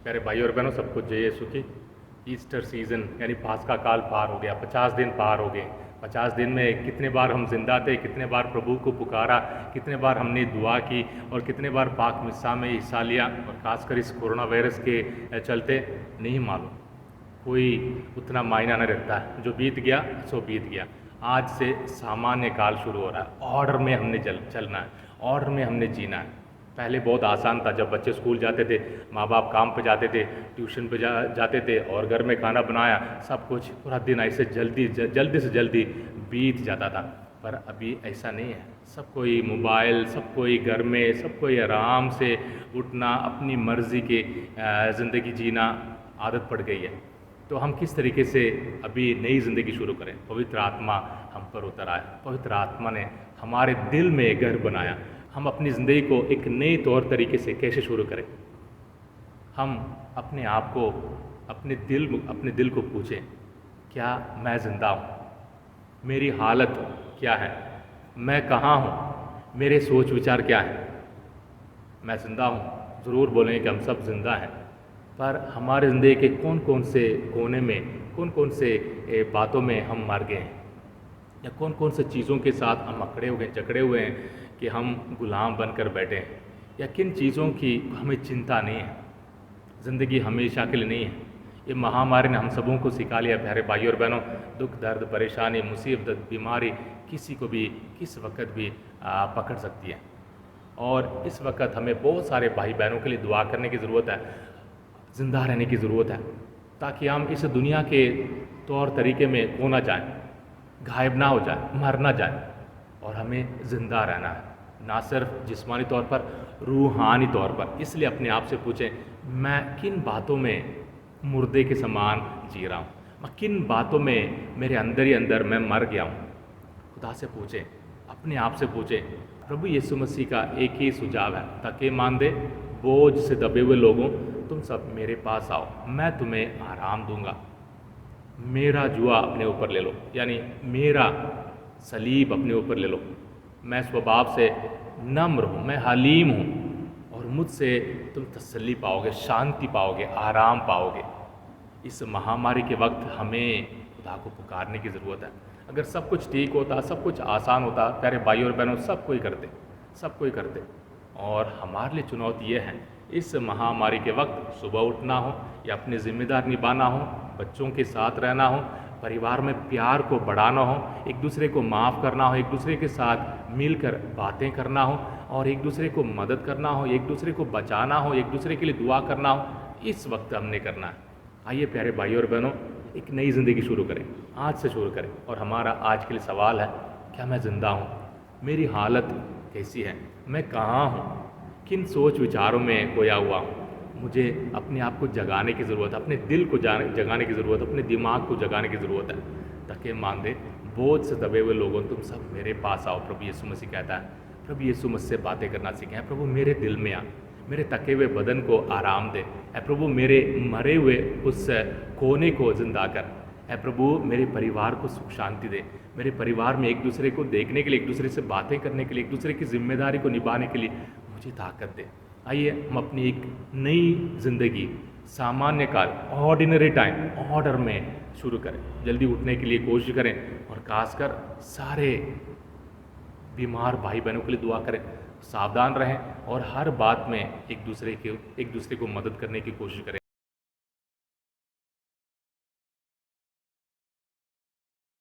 प्यारे भाई और बहनों, सबको जय यीशु की। ईस्टर सीज़न यानी पास्का काल पार हो गया, 50 दिन पार हो गए। 50 दिन में कितने बार हम जिंदा थे, कितने बार प्रभु को पुकारा, कितने बार हमने दुआ की और कितने बार पाक मिस्सा में हिस्सा लिया। और खासकर इस कोरोना वायरस के चलते नहीं मालूम, कोई उतना मायना नहीं रखता है। जो बीत गया सो बीत गया। आज से सामान्य काल शुरू हो रहा है। ऑर्डर में हमने चलना है, ऑर्डर में हमने जीना है। पहले बहुत आसान था, जब बच्चे स्कूल जाते थे, माँ बाप काम पे जाते थे, ट्यूशन पे जाते थे और घर में खाना बनाया, सब कुछ पूरा दिन ऐसे जल्दी से जल्दी बीत जाता था। पर अभी ऐसा नहीं है। सब कोई मोबाइल, सब कोई घर में, सब कोई आराम से उठना, अपनी मर्ज़ी की ज़िंदगी जीना आदत पड़ गई है। तो हम किस तरीके से अभी नई ज़िंदगी शुरू करें? पवित्र आत्मा हम पर उतर आए, पवित्र आत्मा ने हमारे दिल में घर बनाया। हम अपनी ज़िंदगी को एक नए तौर तरीके से कैसे शुरू करें? हम अपने आप को, अपने दिल को पूछें, क्या मैं ज़िंदा हूँ? मेरी हालत क्या है? मैं कहाँ हूँ? मेरे सोच विचार क्या है? मैं ज़िंदा हूँ, ज़रूर बोलेंगे कि हम सब ज़िंदा हैं, पर हमारे ज़िंदगी के कौन कौन से कोने में, कौन कौन से बातों में हम मर गए हैं, या कौन कौन से चीज़ों के साथ हम अकड़े हुए हैं, जकड़े हुए हैं कि हम गुलाम बनकर बैठे हैं, या किन चीज़ों की हमें चिंता नहीं है। ज़िंदगी हमेशा के लिए नहीं है। ये महामारी ने हम सबों को सिखा लिया प्यारे भाई और बहनों। दुख, दर्द, परेशानी, मुसीबत, बीमारी किसी को भी किस वक्त भी पकड़ सकती है। और इस वक्त हमें बहुत सारे भाई बहनों के लिए दुआ करने की ज़रूरत है, ज़िंदा रहने की ज़रूरत है, ताकि हम इस दुनिया के तौर तरीके में खो ना जाएं, गायब ना हो जाए, मर ना जाए। और हमें ज़िंदा रहना है, ना सिर्फ जिस्मानी तौर पर, रूहानी तौर पर। इसलिए अपने आप से पूछें, मैं किन बातों में मुर्दे के समान जी रहा हूँ? मैं किन बातों में मेरे अंदर ही अंदर मैं मर गया हूँ? खुदा से पूछें, अपने आप से पूछें। प्रभु यीशु मसीह का एक ही सुझाव है, ताकि मान दे, बोझ से दबे हुए लोगों, तुम सब मेरे पास आओ, मैं तुम्हें आराम दूंगा। मेरा जुआ अपने ऊपर ले लो, यानी मेरा सलीब अपने ऊपर ले लो। मैं स्वभाव से नम्र हूँ, मैं हलीम हूँ, और मुझसे तुम तसल्ली पाओगे, शांति पाओगे, आराम पाओगे। इस महामारी के वक्त हमें खुदा को पुकारने की ज़रूरत है। अगर सब कुछ ठीक होता, सब कुछ आसान होता, प्यारे भाई और बहनों, सब कोई करते, सब कोई करते। और हमारे लिए चुनौती ये है, इस महामारी के वक्त सुबह उठना हो, या अपनी जिम्मेदारी निभाना हो, बच्चों के साथ रहना हो, परिवार में प्यार को बढ़ाना हो, एक दूसरे को माफ़ करना हो, एक दूसरे के साथ मिलकर बातें करना हो, और एक दूसरे को मदद करना हो, एक दूसरे को बचाना हो, एक दूसरे के लिए दुआ करना हो। इस वक्त हमने करना है। आइए प्यारे भाई और बहनों, एक नई ज़िंदगी शुरू करें, आज से शुरू करें। और हमारा आज के लिए सवाल है, क्या मैं ज़िंदा हूँ? मेरी हालत कैसी है? मैं कहाँ हूँ? किन सोच विचारों में खोया हुआ हूँ? मुझे अपने आप को जगाने की ज़रूरत है, अपने दिल को जगाने की ज़रूरत है, अपने दिमाग को जगाने की ज़रूरत है, ताकि मान दे, बोझ से दबे हुए लोगों, तुम सब मेरे पास आओ। प्रभु यीशु मसीह कहता है। प्रभु यीशु मुझसे बातें करना सीखें। प्रभु मेरे दिल में आ, मेरे थके हुए बदन को आराम दे। ऐ प्रभु मेरे मरे हुए उस कोने को जिंदा कर। ऐ प्रभु मेरे परिवार को सुख शांति दे। मेरे परिवार में एक दूसरे को देखने के लिए, एक दूसरे से बातें करने के लिए, एक दूसरे की जिम्मेदारी को निभाने के लिए मुझे ताकत दे। आइए हम अपनी एक नई जिंदगी, सामान्य काल, ऑर्डिनरी टाइम, ऑर्डर में शुरू करें। जल्दी उठने के लिए कोशिश करें, और खासकर सारे बीमार भाई बहनों के लिए दुआ करें। सावधान रहें, और हर बात में एक दूसरे को मदद करने की कोशिश करें।